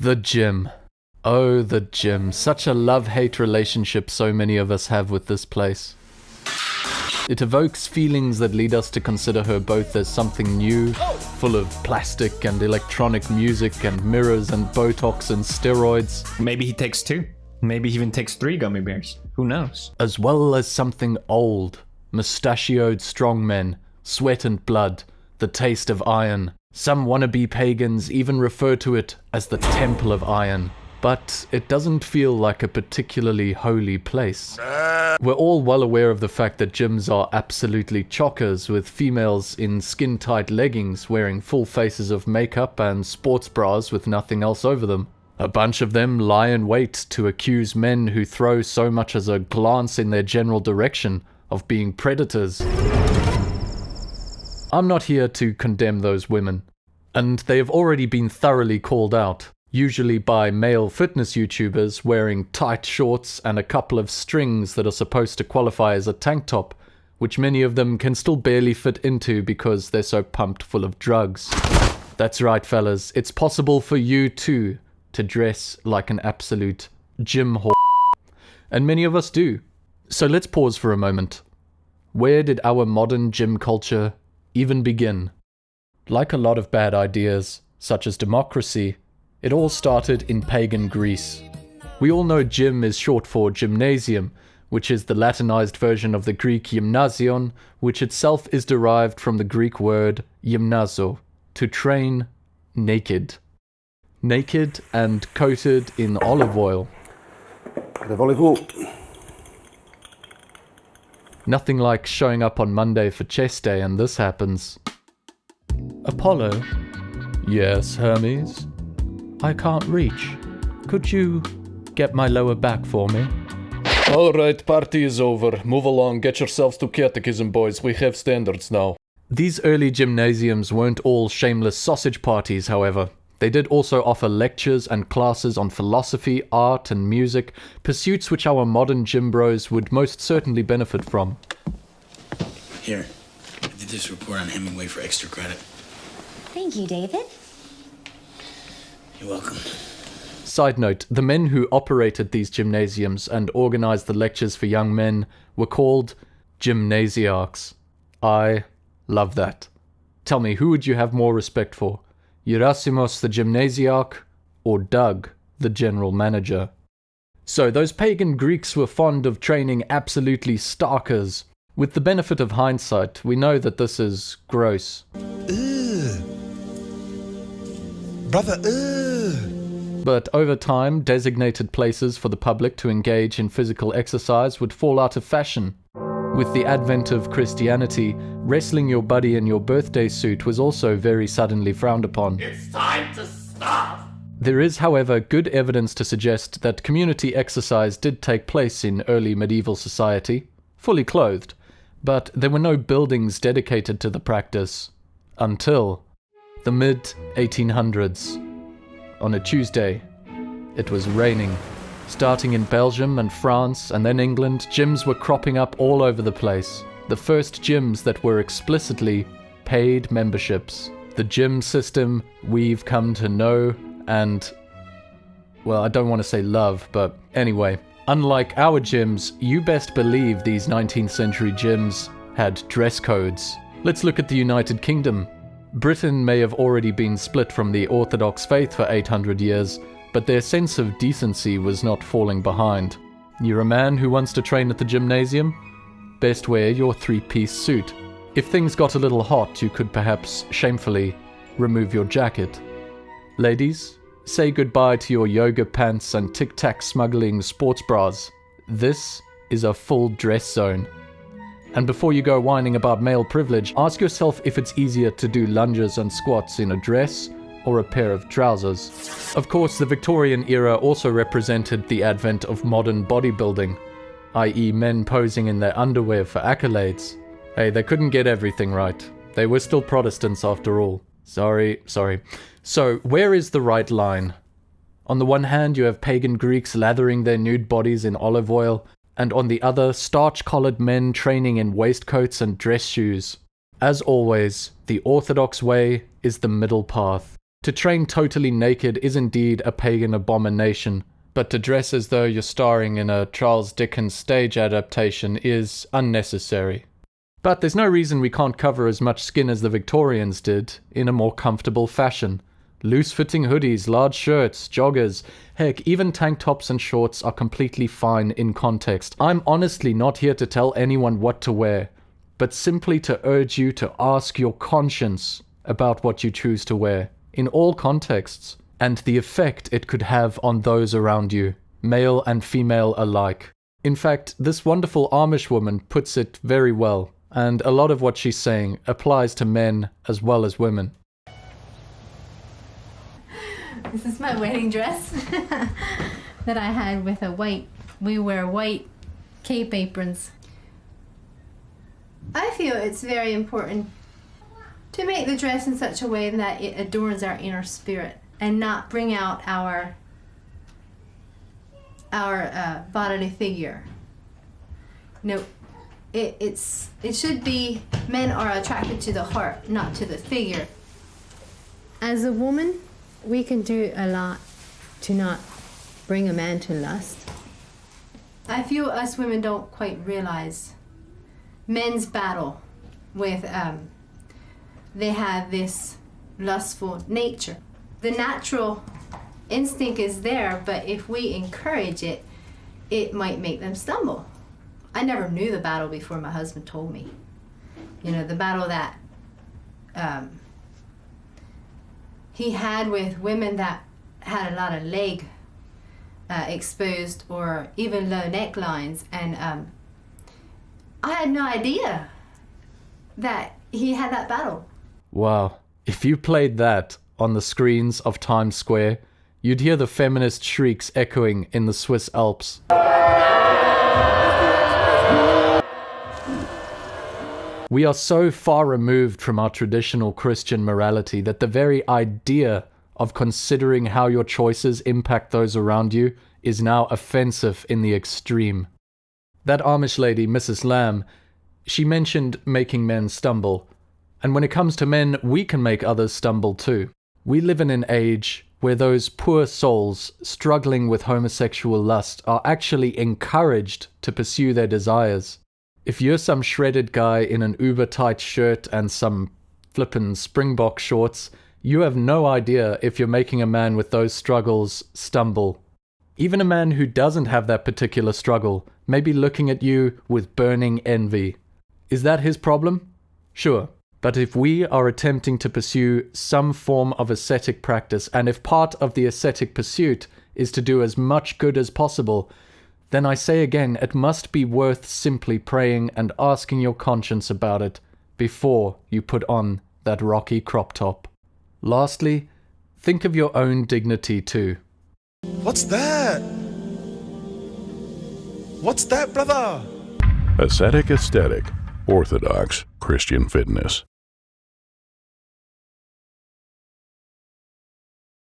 The gym. Oh, the gym. Such a love-hate relationship so many of us have with this place. It evokes feelings that lead us to consider her both as something new, full of plastic and electronic music and mirrors and Botox and steroids. Maybe he takes 2. Maybe he even takes 3 gummy bears. Who knows? As well as something old, mustachioed strongmen, sweat and blood, the taste of iron. Some wannabe pagans even refer to it as the Temple of Iron. But it doesn't feel like a particularly holy place. We're all well aware of the fact that gyms are absolutely chockers, with females in skin-tight leggings wearing full faces of makeup and sports bras with nothing else over them. A bunch of them lie in wait to accuse men who throw so much as a glance in their general direction of being predators. I'm not here to condemn those women, and they have already been thoroughly called out. Usually by male fitness YouTubers wearing tight shorts and a couple of strings that are supposed to qualify as a tank top, which many of them can still barely fit into because they're so pumped full of drugs. That's right, fellas, it's possible for you too to dress like an absolute gym whore. And many of us do. So let's pause for a moment. Where did our modern gym culture even begin? Like a lot of bad ideas, such as democracy, it all started in pagan Greece. We all know gym is short for gymnasium, which is the Latinized version of the Greek gymnasion, which itself is derived from the Greek word gymnazo, to train naked. Naked and coated in olive oil. Nothing like showing up on Monday for chest day and this happens. Apollo? Yes, Hermes? I can't reach. Could you get my lower back for me? Alright, party is over. Move along, get yourselves to catechism, boys. We have standards now. These early gymnasiums weren't all shameless sausage parties, however. They did also offer lectures and classes on philosophy, art, and music, pursuits which our modern gym bros would most certainly benefit from. Here, I did this report on Hemingway for extra credit. Thank you, David. You're welcome. Side note, the men who operated these gymnasiums and organized the lectures for young men were called gymnasiarchs. I love that. Tell me, who would you have more respect for? Gerasimos the gymnasiarch or Doug, the general manager? So those pagan Greeks were fond of training absolutely starkers. With the benefit of hindsight, we know that this is gross. Brother, But over time, designated places for the public to engage in physical exercise would fall out of fashion. With the advent of Christianity, wrestling your buddy in your birthday suit was also very suddenly frowned upon. It's time to stop! There is, however, good evidence to suggest that community exercise did take place in early medieval society, fully clothed, but there were no buildings dedicated to the practice until the mid-1800s. On a Tuesday, it was raining. Starting in Belgium and France and then England, gyms were cropping up all over the place. The first gyms that were explicitly paid memberships. The gym system we've come to know and, well, I don't want to say love, but anyway. Unlike our gyms, you best believe these 19th century gyms had dress codes. Let's look at the United Kingdom. Britain may have already been split from the Orthodox faith for 800 years, but their sense of decency was not falling behind. You're a man who wants to train at the gymnasium? Best wear your 3-piece suit. If things got a little hot, you could perhaps shamefully remove your jacket. Ladies, say goodbye to your yoga pants and tic-tac smuggling sports bras. This is a full dress zone. And before you go whining about male privilege, ask yourself if it's easier to do lunges and squats in a dress or a pair of trousers. Of course, the Victorian era also represented the advent of modern bodybuilding, i.e. men posing in their underwear for accolades. Hey, they couldn't get everything right. They were still Protestants after all. Sorry. So, where is the right line? On the one hand, you have pagan Greeks lathering their nude bodies in olive oil, and on the other, starch-collared men training in waistcoats and dress shoes. As always, the Orthodox way is the middle path. To train totally naked is indeed a pagan abomination, but to dress as though you're starring in a Charles Dickens stage adaptation is unnecessary. But there's no reason we can't cover as much skin as the Victorians did, in a more comfortable fashion. Loose-fitting hoodies, large shirts, joggers, heck, even tank tops and shorts are completely fine in context. I'm honestly not here to tell anyone what to wear, but simply to urge you to ask your conscience about what you choose to wear, in all contexts, and the effect it could have on those around you, male and female alike. In fact, this wonderful Amish woman puts it very well, and a lot of what she's saying applies to men as well as women. This is my wedding dress that I had with we wear white cape aprons. I feel it's very important to make the dress in such a way that it adorns our inner spirit and not bring out our bodily figure. No, it should be, men are attracted to the heart, not to the figure. As a woman, we can do a lot to not bring a man to lust. I feel us women don't quite realize men's battle with, they have this lustful nature. The natural instinct is there, but if we encourage it, it might make them stumble. I never knew the battle before my husband told me. You know, the battle that he had with women that had a lot of leg exposed or even low necklines, and I had no idea that he had that battle. Wow, if you played that on the screens of Times Square, you'd hear the feminist shrieks echoing in the Swiss Alps. We are so far removed from our traditional Christian morality that the very idea of considering how your choices impact those around you is now offensive in the extreme. That Amish lady, Mrs. Lamb, she mentioned making men stumble. And when it comes to men, we can make others stumble too. We live in an age where those poor souls struggling with homosexual lust are actually encouraged to pursue their desires. If you're some shredded guy in an uber-tight shirt and some flippin' Springbok shorts, you have no idea if you're making a man with those struggles stumble. Even a man who doesn't have that particular struggle may be looking at you with burning envy. Is that his problem? Sure. But if we are attempting to pursue some form of ascetic practice, and if part of the ascetic pursuit is to do as much good as possible, then I say again, it must be worth simply praying and asking your conscience about it before you put on that rocky crop top. Lastly, think of your own dignity too. What's that? What's that, brother? Ascetic Aesthetic, Orthodox Christian Fitness.